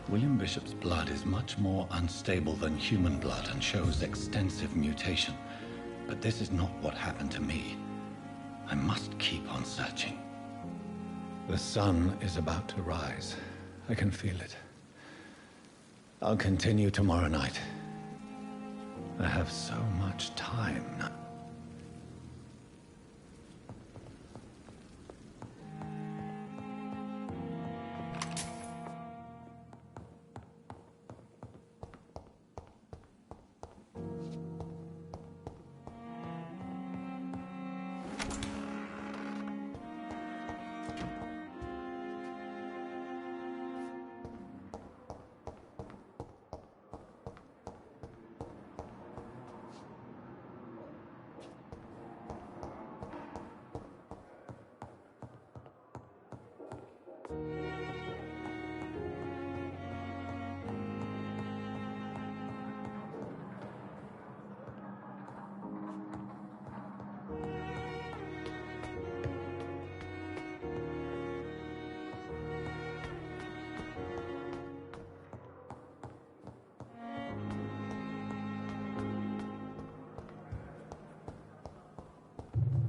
William Bishop's blood is much more unstable than human blood and shows extensive mutation. But this is not what happened to me. I must keep on searching. The sun is about to rise. I can feel it. I'll continue tomorrow night. I have so much time now.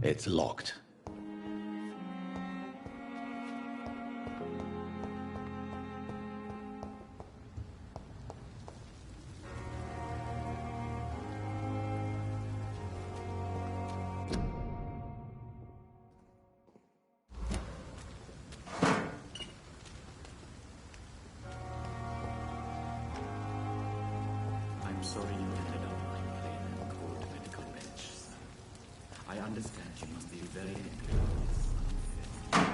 It's locked. I'm sorry you ended up on plain and cold medical bench, sir. I understand you must be very angry with this unfair.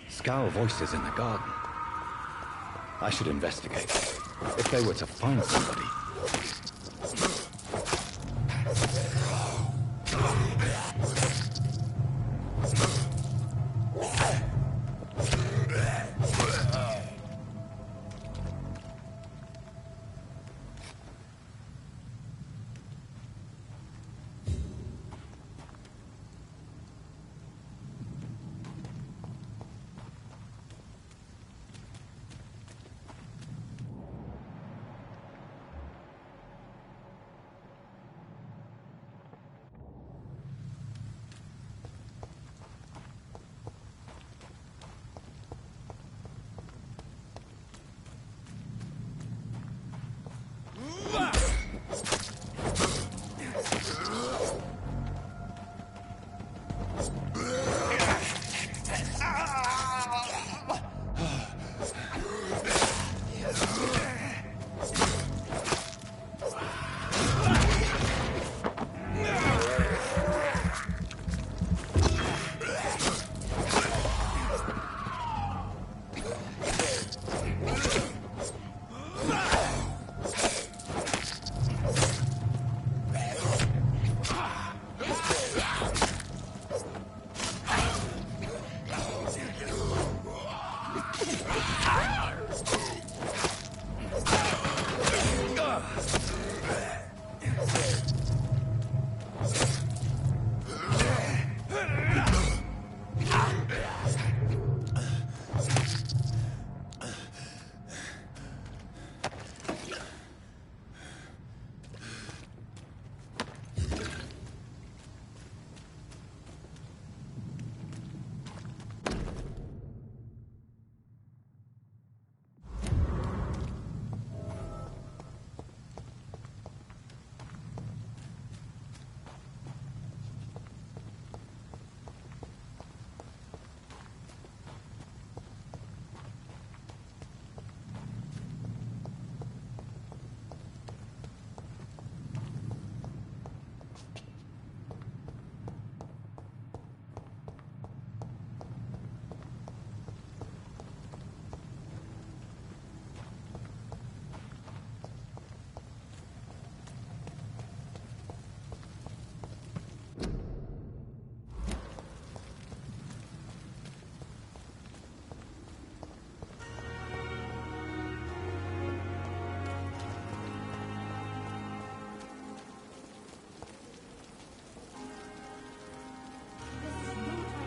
Scowl voices in the garden. I should investigate. If they were to find somebody.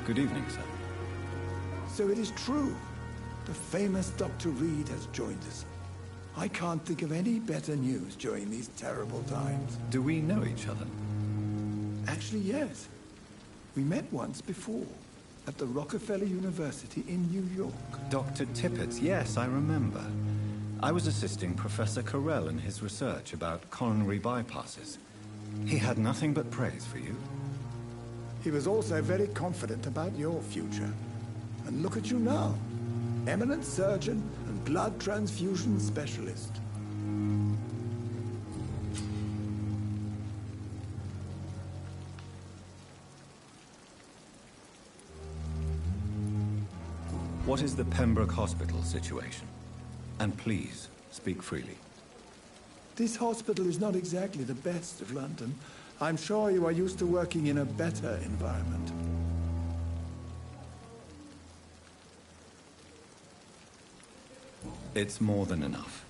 Good evening, sir. So it is true. The famous Dr. Reed has joined us. I can't think of any better news during these terrible times. Do we know each other? Actually, yes. We met once before, at the Rockefeller University in New York. Dr. Tippett, yes, I remember. I was assisting Professor Carell in his research about coronary bypasses. He had nothing but praise for you. He was also very confident about your future. And look at you now. Eminent surgeon and blood transfusion specialist. What is the Pembroke Hospital situation? And please, speak freely. This hospital is not exactly the best of London. I'm sure you are used to working in a better environment. It's more than enough.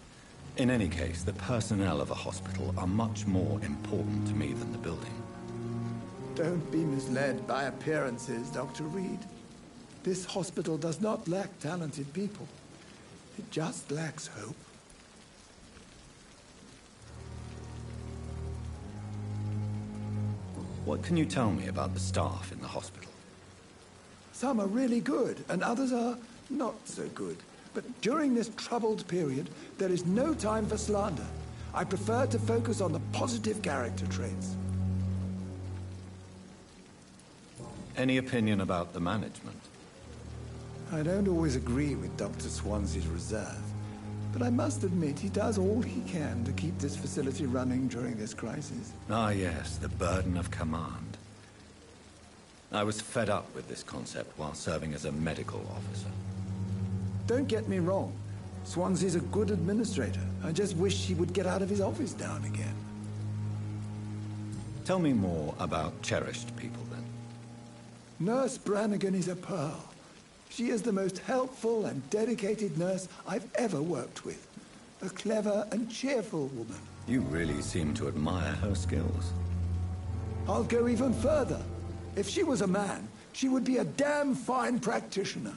In any case, the personnel of a hospital are much more important to me than the building. Don't be misled by appearances, Dr. Reed. This hospital does not lack talented people. It just lacks hope. What can you tell me about the staff in the hospital? Some are really good, and others are not so good. But during this troubled period, there is no time for slander. I prefer to focus on the positive character traits. Any opinion about the management? I don't always agree with Dr. Swansea's reserve, but I must admit he does all he can to keep this facility running during this crisis. Ah, yes, the burden of command. I was fed up with this concept while serving as a medical officer. Don't get me wrong. Swansea's a good administrator. I just wish he would get out of his office now and again. Tell me more about cherished people, then. Nurse Brannigan is a pearl. She is the most helpful and dedicated nurse I've ever worked with. A clever and cheerful woman. You really seem to admire her skills. I'll go even further. If she was a man, she would be a damn fine practitioner.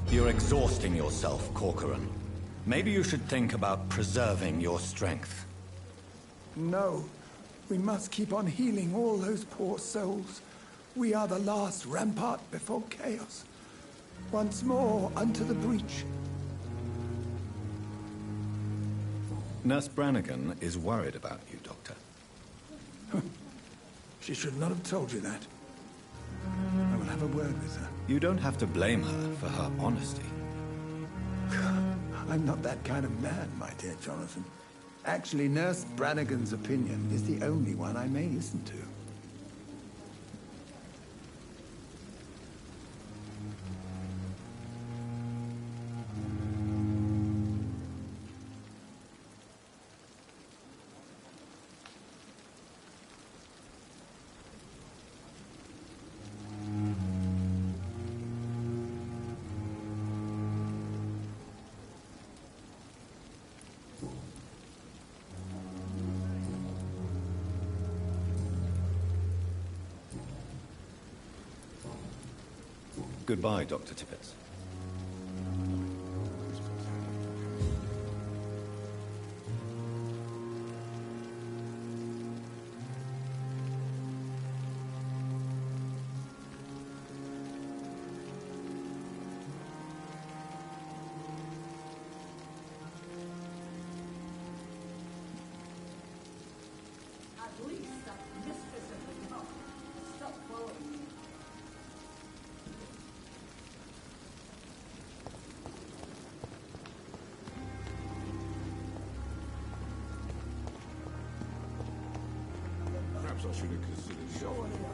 You're exhausting yourself, Corcoran. Maybe you should think about preserving your strength. No. We must keep on healing all those poor souls. We are the last rampart before chaos. Once more, unto the breach. Nurse Brannigan is worried about you, Doctor. She should not have told you that. I will have a word with her. You don't have to blame her for her honesty. I'm not that kind of man, my dear Jonathan. Actually, Nurse Brannigan's opinion is the only one I may listen to. Goodbye, Dr. Tippett. At least that mistress of the top. Stop following me. Perhaps I should have considered showing him.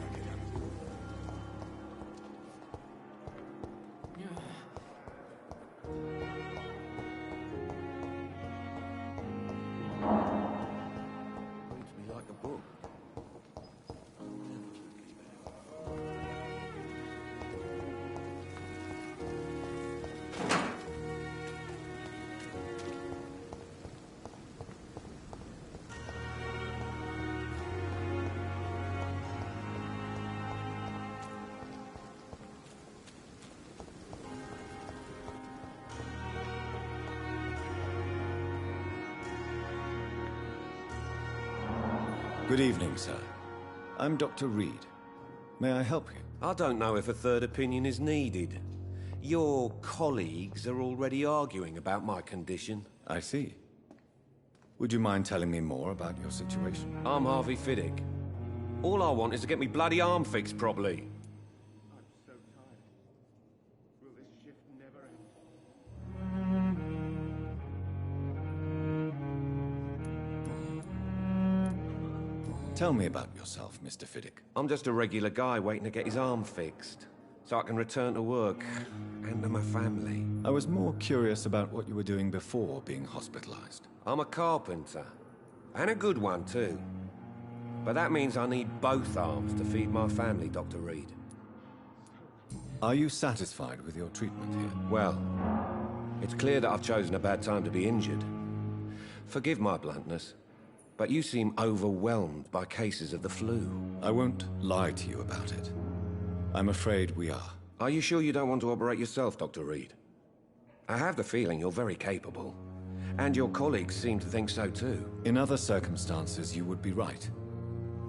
Reads me like a book. Good evening, sir. I'm Dr. Reed. May I help you? I don't know if a third opinion is needed. Your colleagues are already arguing about my condition. I see. Would you mind telling me more about your situation? I'm Harvey Fiddick. All I want is to get me bloody arm fixed properly. I'm so tired. Will this shift never end? Tell me about yourself, Mr. Fiddick. I'm just a regular guy waiting to get his arm fixed, so I can return to work and to my family. I was more curious about what you were doing before being hospitalized. I'm a carpenter, and a good one too. But that means I need both arms to feed my family, Dr. Reed. Are you satisfied with your treatment here? Well, it's clear that I've chosen a bad time to be injured. Forgive my bluntness, but you seem overwhelmed by cases of the flu. I won't lie to you about it. I'm afraid we are. Are you sure you don't want to operate yourself, Dr. Reed? I have the feeling you're very capable, and your colleagues seem to think so too. In other circumstances, you would be right.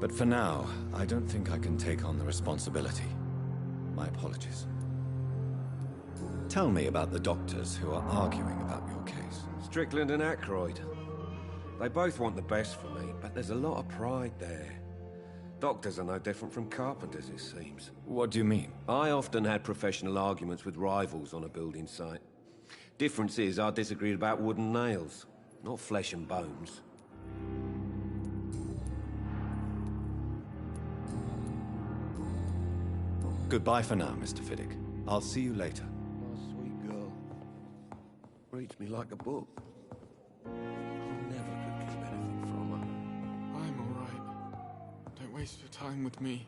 But for now, I don't think I can take on the responsibility. My apologies. Tell me about the doctors who are arguing about your case. Strickland and Aykroyd. They both want the best for me, but there's a lot of pride there. Doctors are no different from carpenters, it seems. What do you mean? I often had professional arguments with rivals on a building site. Difference is, I disagreed about wooden nails, not flesh and bones. Goodbye for now, Mr. Fiddick. I'll see you later. My sweet girl. Reads me like a book. I never could keep anything from her. I'm all right. Don't waste your time with me.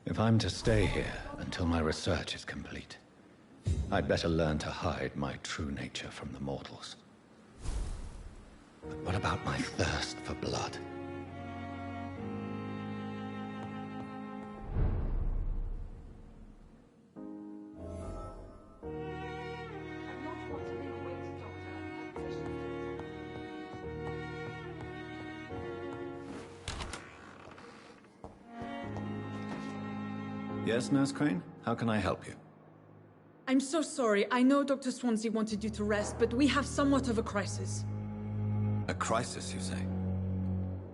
If I'm to stay here until my research is complete, I'd better learn to hide my true nature from the mortals. But what about my thirst for blood? Yes, Nurse Crane? How can I help you? I'm so sorry. I know Dr. Swansea wanted you to rest, but we have somewhat of a crisis. A crisis, you say?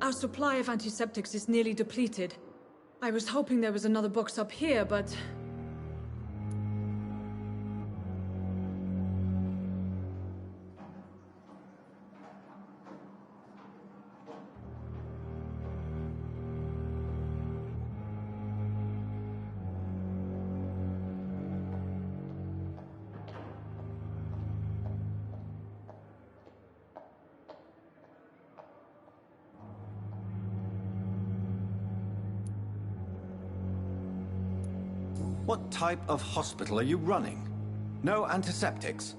Our supply of antiseptics is nearly depleted. I was hoping there was another box up here, but... What type of hospital are you running? No antiseptics?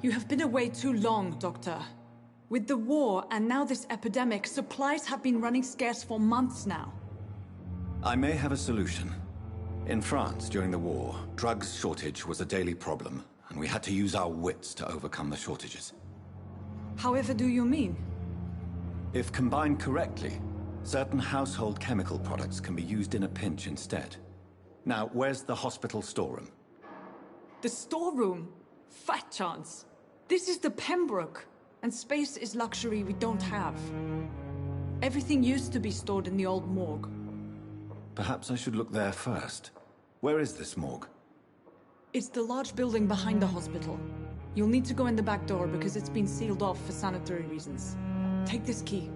You have been away too long, Doctor. With the war and now this epidemic, supplies have been running scarce for months now. I may have a solution. In France, during the war, drugs shortage was a daily problem, and we had to use our wits to overcome the shortages. However do you mean? If combined correctly, certain household chemical products can be used in a pinch instead. Now, where's the hospital storeroom? The storeroom? Fat chance. This is the Pembroke, and space is luxury we don't have. Everything used to be stored in the old morgue. Perhaps I should look there first. Where is this morgue? It's the large building behind the hospital. You'll need to go in the back door because it's been sealed off for sanitary reasons. Take this key.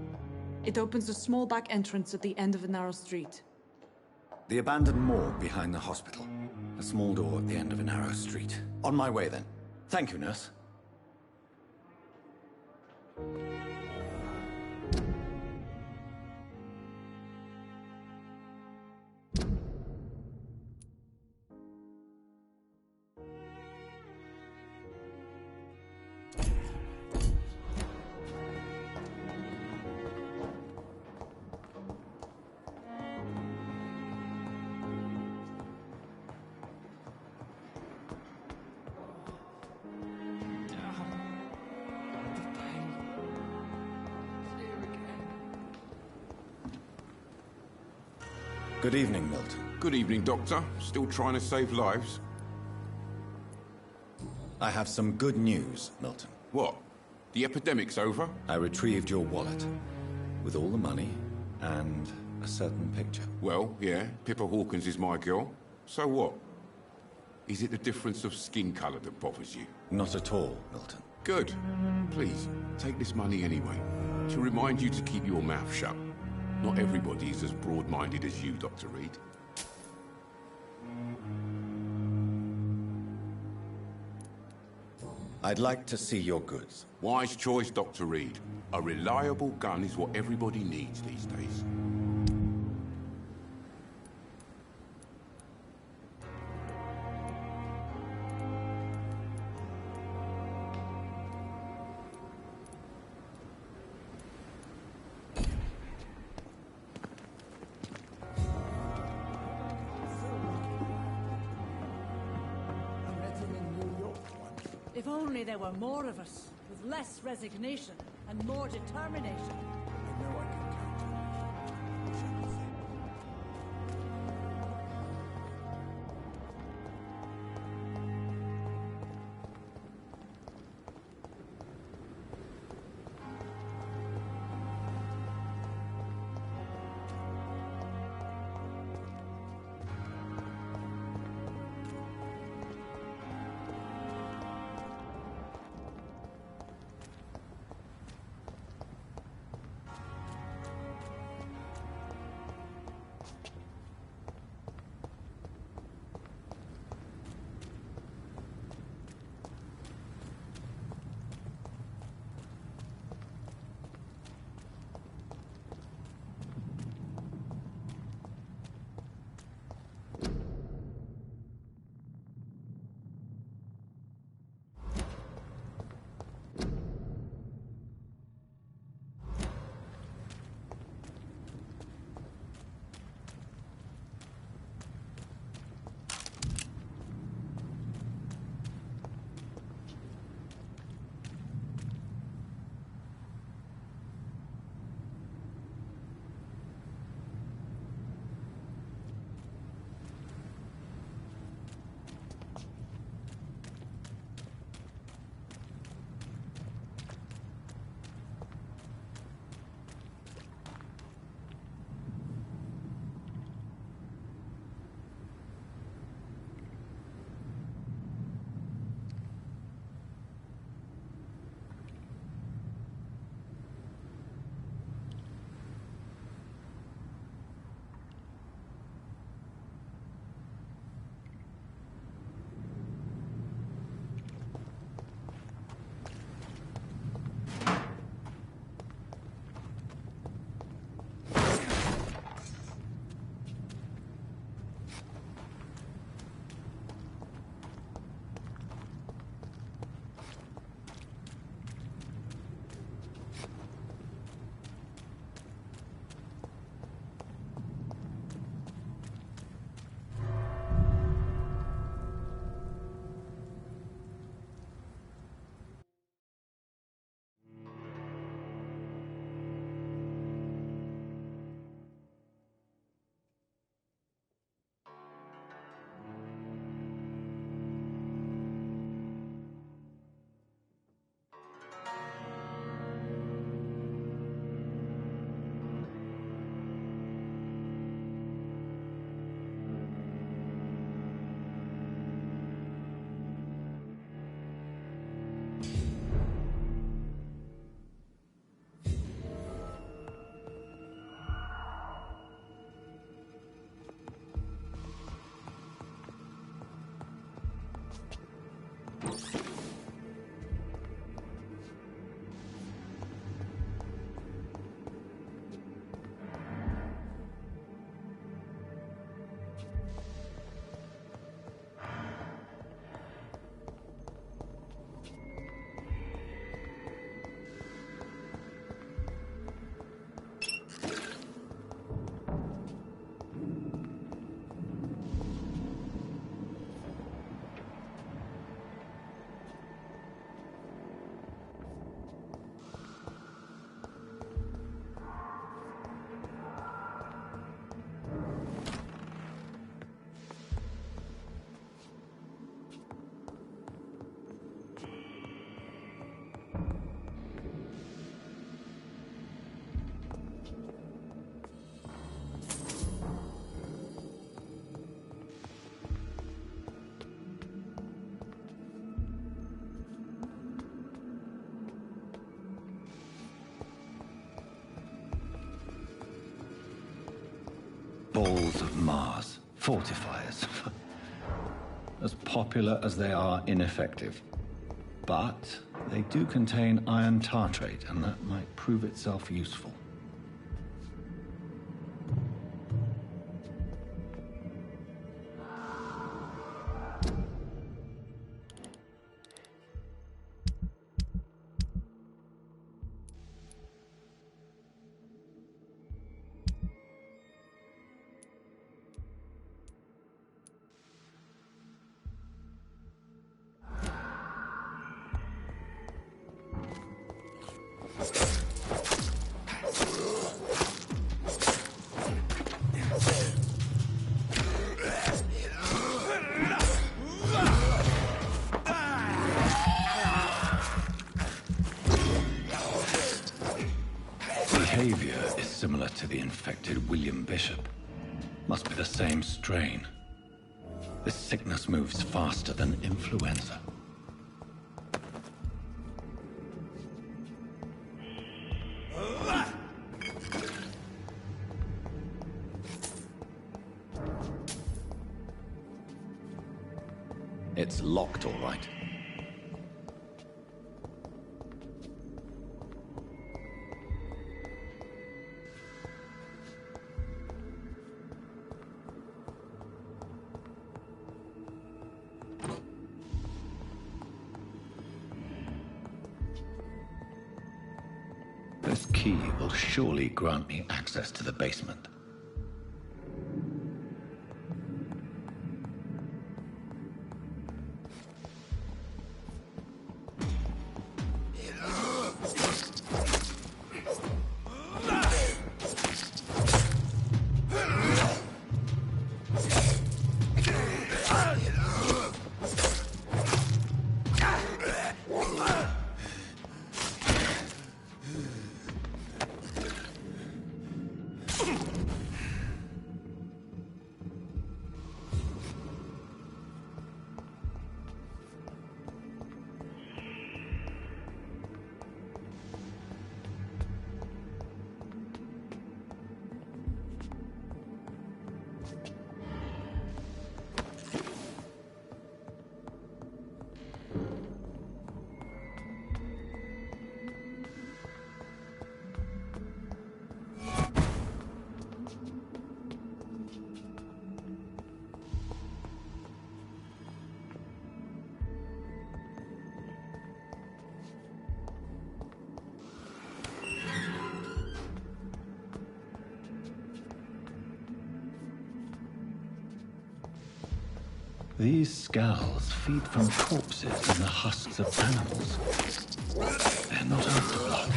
It opens a small back entrance at the end of a narrow street. The abandoned morgue behind the hospital. A small door at the end of a narrow street. On my way then. Thank you, nurse. Good evening, Milton. Good evening, Doctor. Still trying to save lives? I have some good news, Milton. What? The epidemic's over? I retrieved your wallet, with all the money and a certain picture. Well, yeah, Pippa Hawkins is my girl. So what? Is it the difference of skin colour that bothers you? Not at all, Milton. Good. Please, take this money anyway, to remind you to keep your mouth shut. Not everybody is as broad-minded as you, Dr. Reed. I'd like to see your goods. Wise choice, Dr. Reed. A reliable gun is what everybody needs these days. If only there were more of us, with less resignation and more determination. I know I can count on you. Shall we say? bars, fortifiers. As popular as they are ineffective. But they do contain iron tartrate, and that might prove itself useful. Behavior is similar to the infected William Bishop. Must be the same strain. This sickness moves faster than influenza. It's locked, all right. This key will surely grant me access to the basement. These skulls feed from corpses and the husks of animals. They're not afterblood.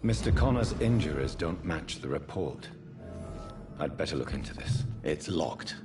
Mr. Connor's injuries don't match the report. I'd better look into this. It's locked.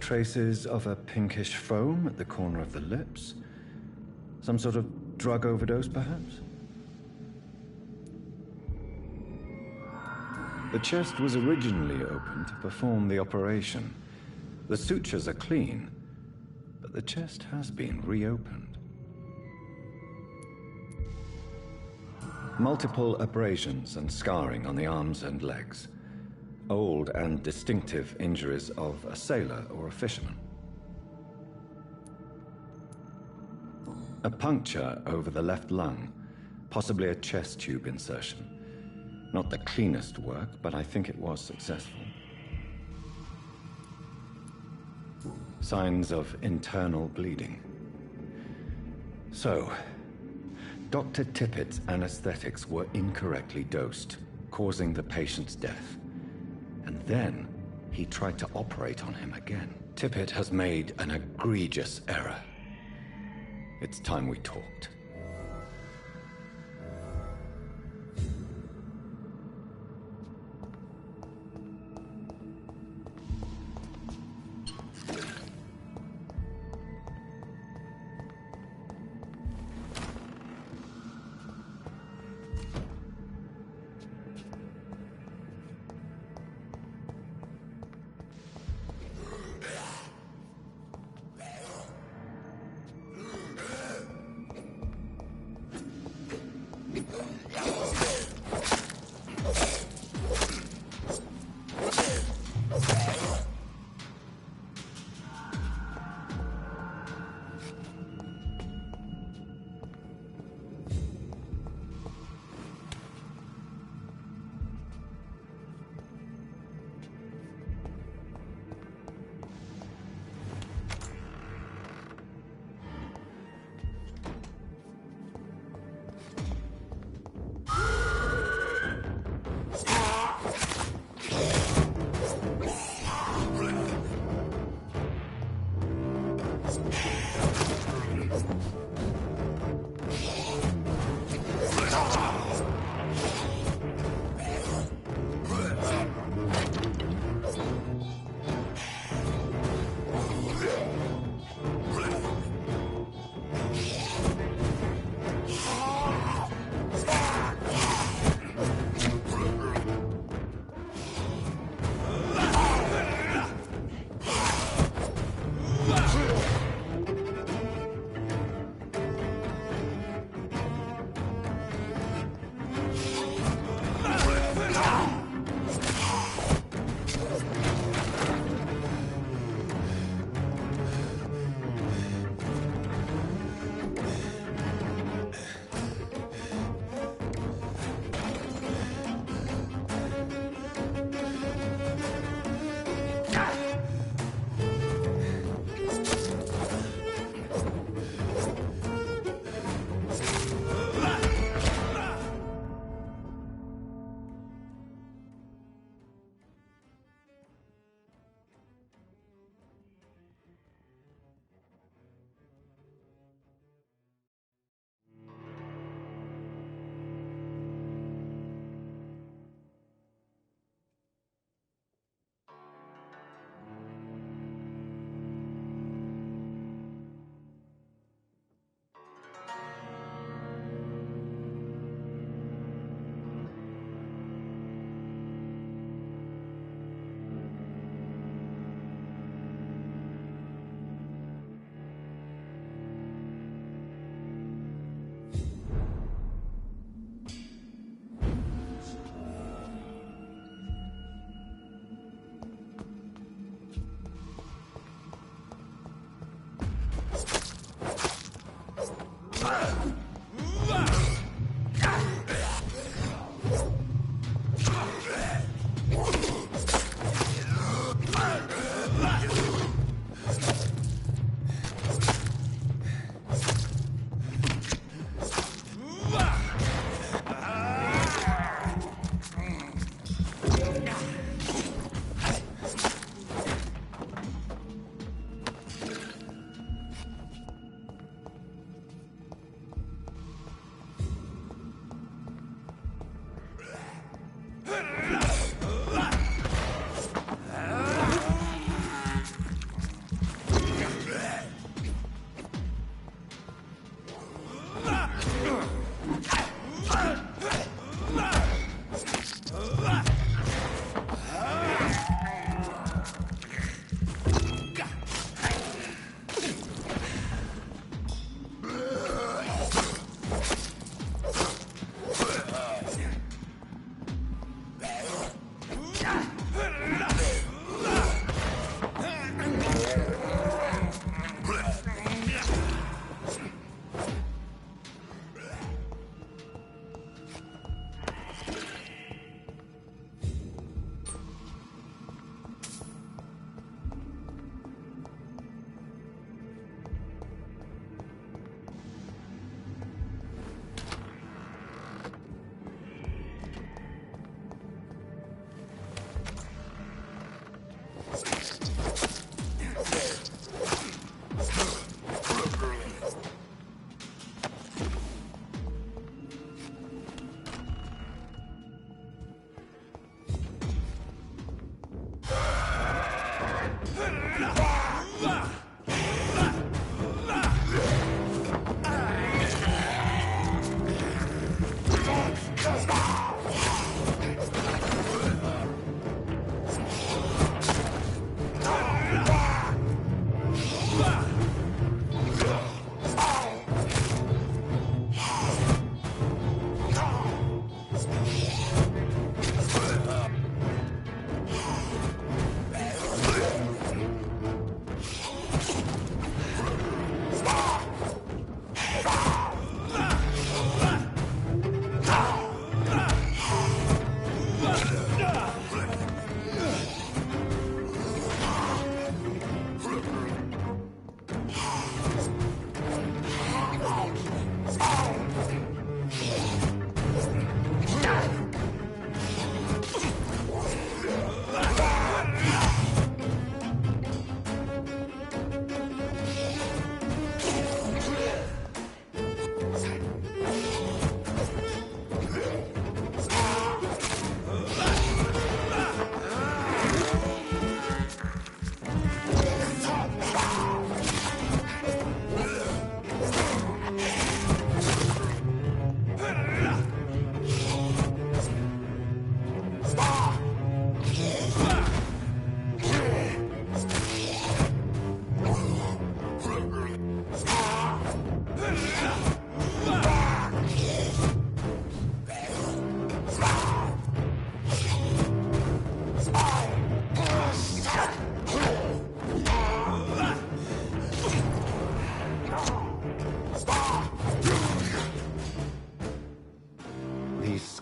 Traces of a pinkish foam at the corner of the lips. Some sort of drug overdose, perhaps? The chest was originally opened to perform the operation. The sutures are clean, but the chest has been reopened. Multiple abrasions and scarring on the arms and legs. Old and distinctive injuries of a sailor or a fisherman. A puncture over the left lung, possibly a chest tube insertion. Not the cleanest work, but I think it was successful. Signs of internal bleeding. So, Dr. Tippett's anesthetics were incorrectly dosed, causing the patient's death. And then, he tried to operate on him again. Tippett has made an egregious error. It's time we talked.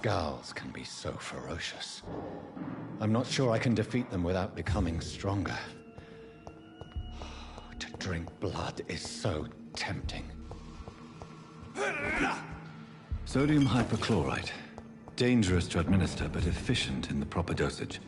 scowls can be so ferocious. I'm not sure I can defeat them without becoming stronger. To drink blood is so tempting. Sodium hypochlorite. Dangerous to administer, but efficient in the proper dosage.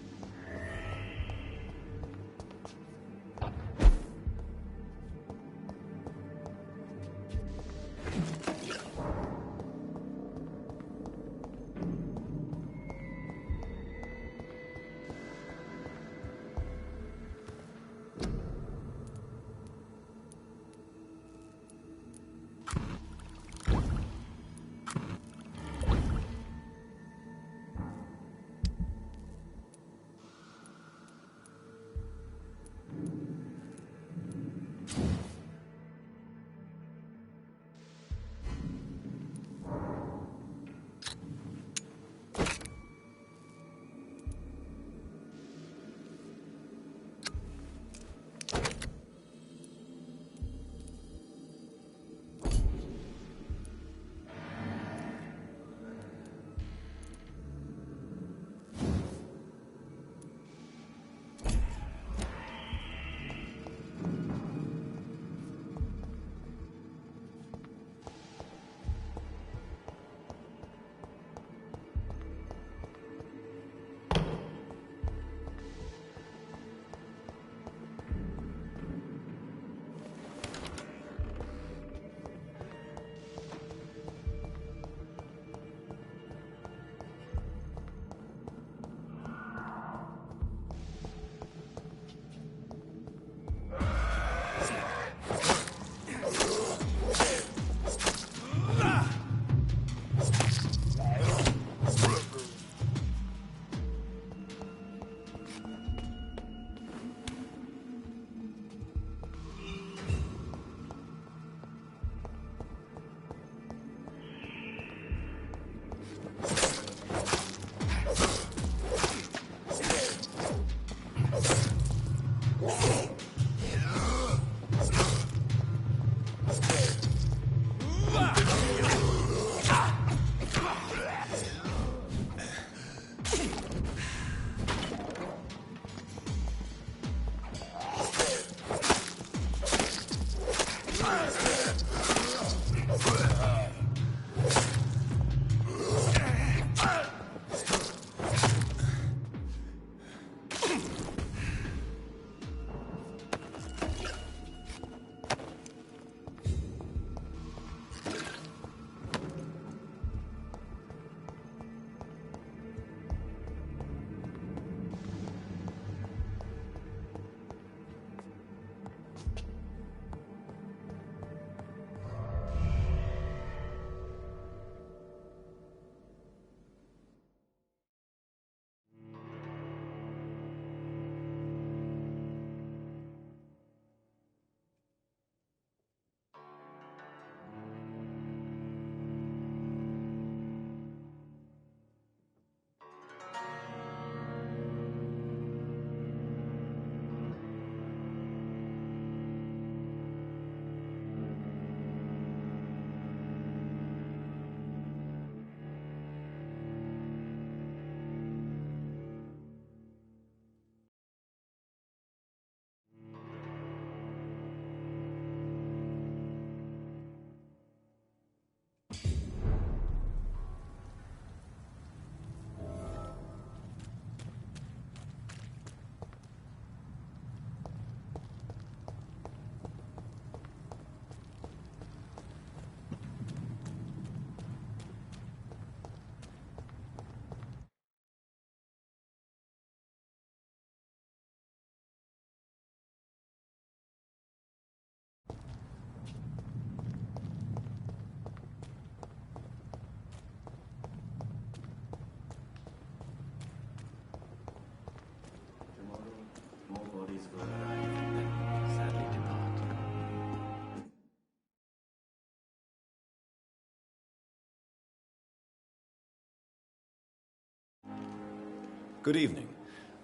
Good evening.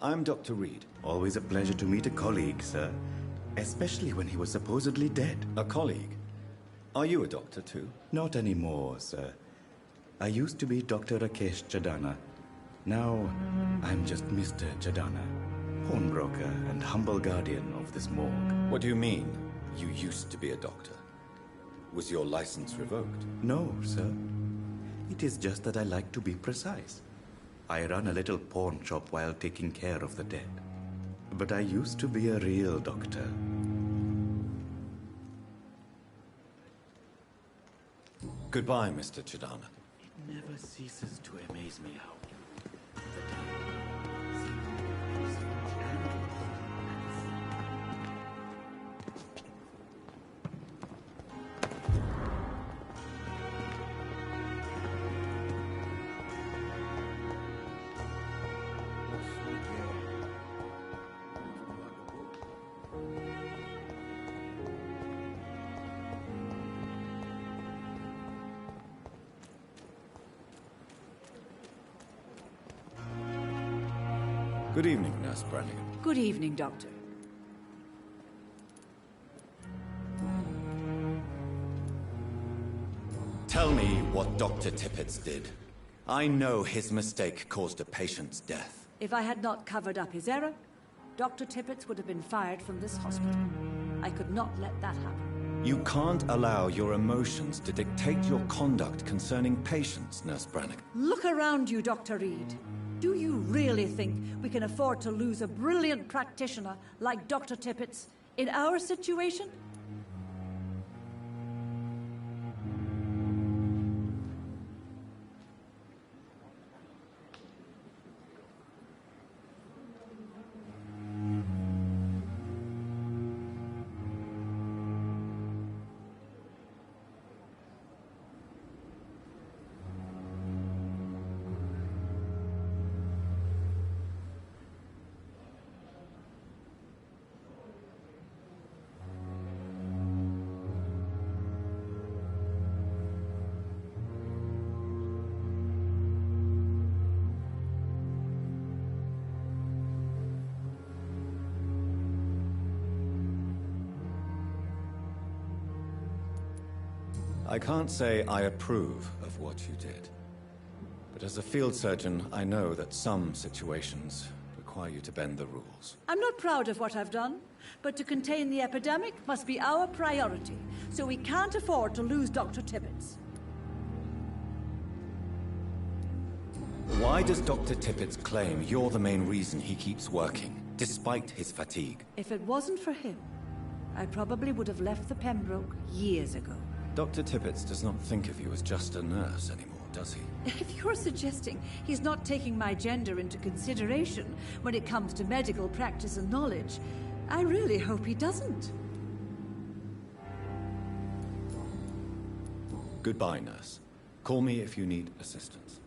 I'm Dr. Reed. Always a pleasure to meet a colleague, sir. Especially when he was supposedly dead. A colleague? Are you a doctor too? Not anymore, sir. I used to be Dr. Rakesh Chadana. Now, I'm just Mr. Chadana, pawnbroker and humble guardian of this morgue. What do you mean, you used to be a doctor? Was your license revoked? No, sir. It is just that I like to be precise. I run a little pawn shop while taking care of the dead. But I used to be a real doctor. Goodbye, Mr. Chadana. It never ceases to amaze me how Good evening, Nurse Brannigan. Good evening, Doctor. Tell me what Dr. Tippett did. I know his mistake caused a patient's death. If I had not covered up his error, Dr. Tippett would have been fired from this hospital. I could not let that happen. You can't allow your emotions to dictate your conduct concerning patients, Nurse Brannigan. Look around you, Dr. Reed. Do you really think we can afford to lose a brilliant practitioner like Dr. Tippett's in our situation? I can't say I approve of what you did. But as a field surgeon, I know that some situations require you to bend the rules. I'm not proud of what I've done, but to contain the epidemic must be our priority, so we can't afford to lose Dr. Tippett. Why does Dr. Tippett claim you're the main reason he keeps working, despite his fatigue? If it wasn't for him, I probably would have left the Pembroke years ago. Dr. Tippett does not think of you as just a nurse anymore, does he? If you're suggesting he's not taking my gender into consideration when it comes to medical practice and knowledge, I really hope he doesn't. Goodbye, nurse. Call me if you need assistance.